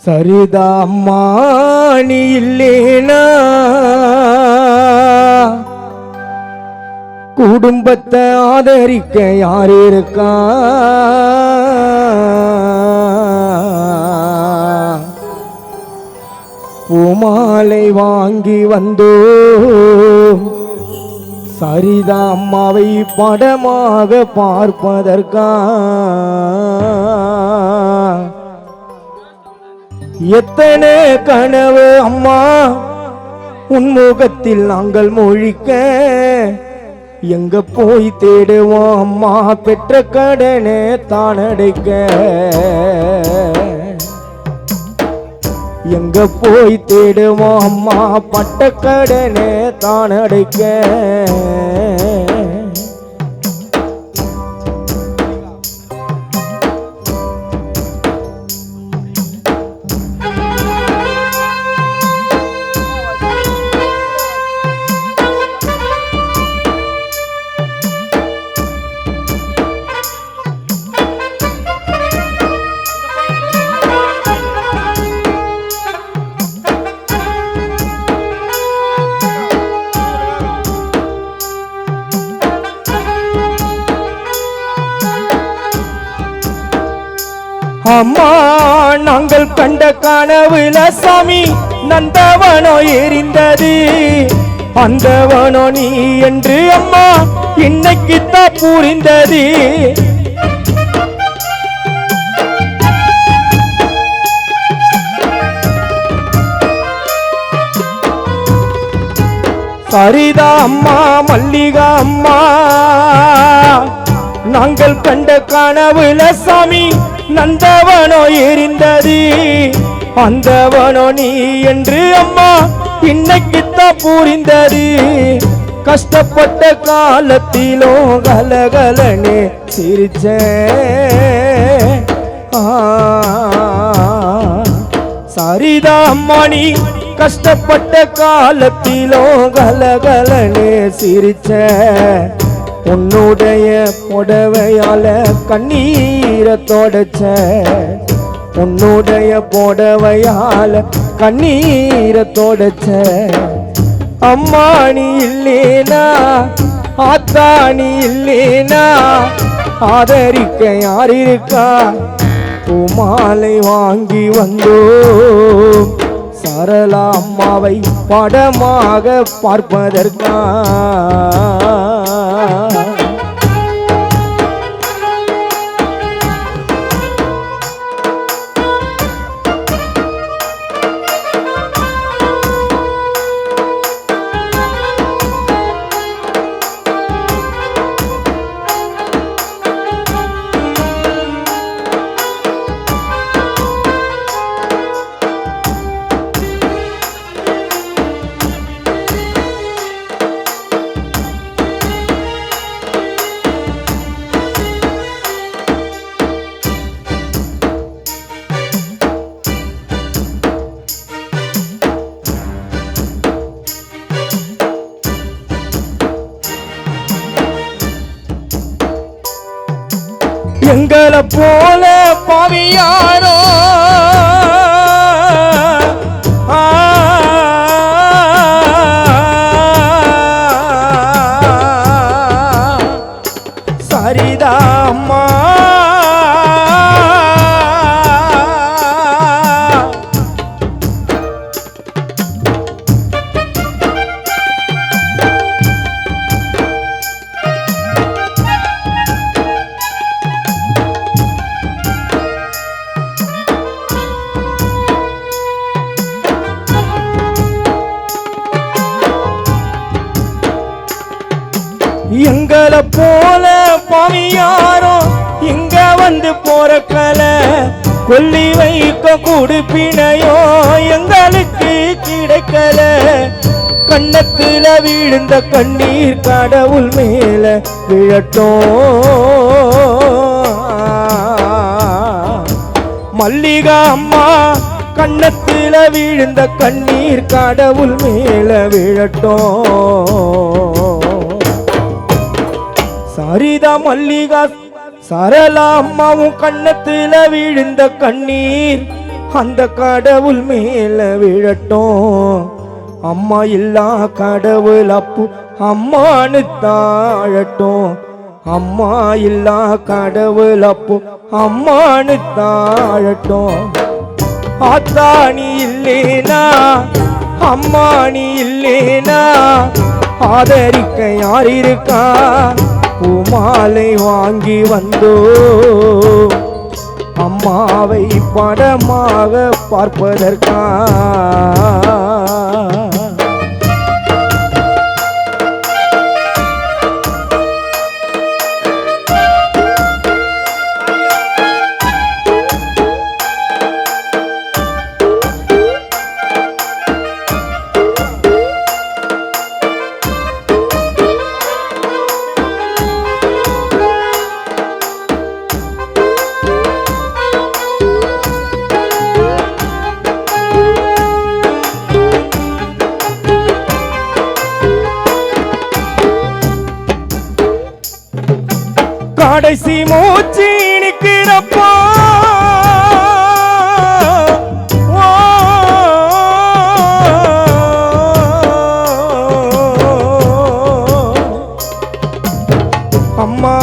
சரிதா அம்மா நீ இல்லேனா குடும்பத்தை ஆதரிக்க யார் இருக்கா? பூமாலை வாங்கி வந்தோ சரிதா அம்மாவை படமாக பார்ப்பதற்கா? எத்தனை கனவு அம்மா உன்முகத்தில் நாங்கள் மொழிக்க, எங்க போய் தேடுவோம் அம்மா பெற்ற கடனே தானடைக்க? எங்க போய் தேடுவோம் அம்மா பட்ட கடனே தானடைக்க? அம்மா நாங்கள் கண்ட கனவுல சாமி நந்தவனோ எரிந்தது, அந்தவனோ நீ என்று அம்மா இன்னைக்குத்தான் புரிந்தது. சரிதா அம்மா மல்லிகா அம்மா நாங்கள் கண்ட கனவுல சாமி நந்தவனோ எரிந்தது, அந்தவனோ நீ என்று அம்மா இன்னைக்குத்தான் புரிந்தது. கஷ்டப்பட்ட காலத்திலோ கலகலனே சிரிச்ச சரிதா அம்மா நீ கஷ்டப்பட்ட காலத்திலோ கலகலனே சிரிச்ச, உன்னுடைய புடவையால கண்ணீரை தொடச்ச, உன்னுடைய புடவையால கண்ணீரை தொடச்ச. அம்மா நீ இல்லேனா ஆத்தா நீ இல்லேனா ஆதரிக்க யார் இருக்கா? பூமாலை வாங்கி வந்தோ சரளா அம்மாவை படமாக பார்ப்பதற்கா? எங்களை போல பாவியாரோ சரிதா அம்மா எங்களை போல பாவியாரோ இங்க வந்து போறக்கல, கொல்லி வைக்க குடுப்பினையோ எங்களுக்கு கிடைக்கல. கண்ணத்துல விழுந்த கண்ணீர் கடவுள் மேல விழட்டும். மல்லிகா அம்மா கண்ணத்துல விழுந்த கண்ணீர் கடவுள் மேல விழட்டும். சரிதா மல்லிகா சரளா அம்மாவும் கண்ணத்துல விழுந்த கண்ணீர் அந்த கடவுள் மேல விழட்டும். அம்மா இல்லா கடவுள் அப்பு அம்மானு தாழட்டும். அம்மா இல்லா கடவுள் அப்பு அம்மானு தாழட்டும். ஆத்தாணி இல்லேனா அம்மாணி இல்லேனா ஆதரிக்க யார் இருக்கா? பூமாலை வாங்கி வந்தோ அம்மாவை படமாக பார்ப்பதற்கா? கடைசி மூச்சு நிற்கிறப்போ அம்மா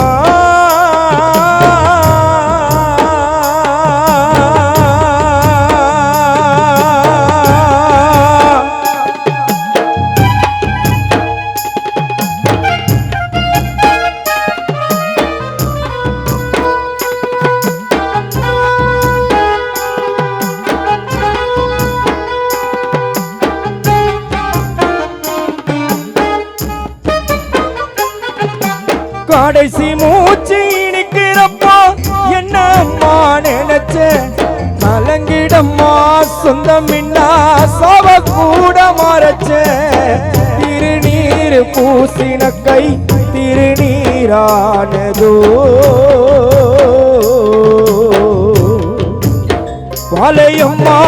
கடைசி மூச்சு இனிக்கிறப்போ என்ன அம்மா நினைச்ச கலங்கிடம்மா சொந்தம் இன்னா சவ கூட மறைச்ச திருநீர் பூசின கை திருநீரானதோ வாழையம்மா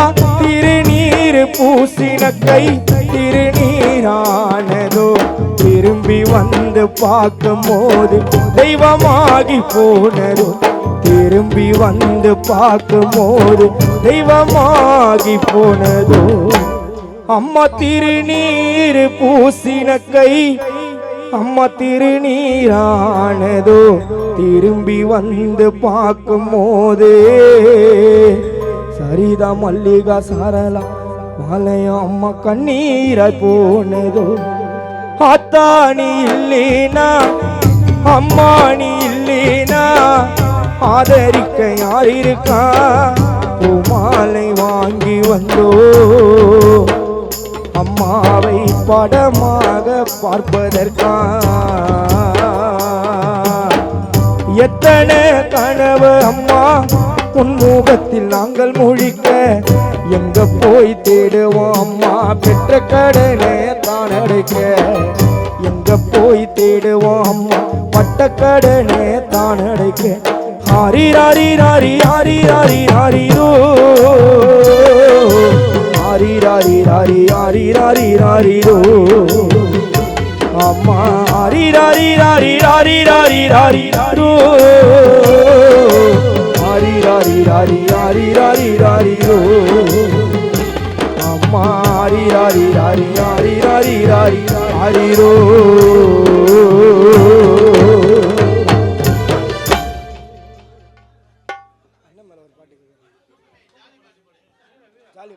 திருநீர் பூசின கை திருநீரானதோ திரும்பி வந்து பார்க்கும் போது தெய்வமாகி போனதோ திரும்பி வந்து பார்க்கும் போது தெய்வமாகி போனதோ அம்மா திருநீர் பூசின கை அம்மா திருநீரானதோ திரும்பி வந்து பார்க்கும் போது சரிதா மல்லிகா சாரலா மாலையா அம்மா கண்ணீராய் போனதோ ஆத்தாணி இல்லேனா அம்மாணி இல்லேனா ஆதரிக்க யார் இருக்கா? பூமாலை வாங்கி வந்தோ அம்மாவை படமாக பார்ப்பதற்கா? எத்தனை கனவு அம்மா உன்முகத்தில் நாங்கள் முழிக்க எங்க போய் தேடுவோம் அம்மா பெற்ற கடனை தான் அடைக்க எங்க போய் தேடுவோம் அம்மா பட்ட கடனை தான் அடைக்க ஹாரி ராரி ராரி ஹாரி ராரி ஹாரிரோ ஹாரி ராரி ராரி ஹாரி ராரி ஹாரிரோ அம்மா ஹாரி ராரி ராரி ராரி ராரி ஹாரிரோ ஹாரி ராரி ராரி ஹாரி ராரி ஹாரிரோ அம்மா ஹாரி ராரி ராரி ஹாரி ராரி ராரி ஹாரிரோ ஜாலி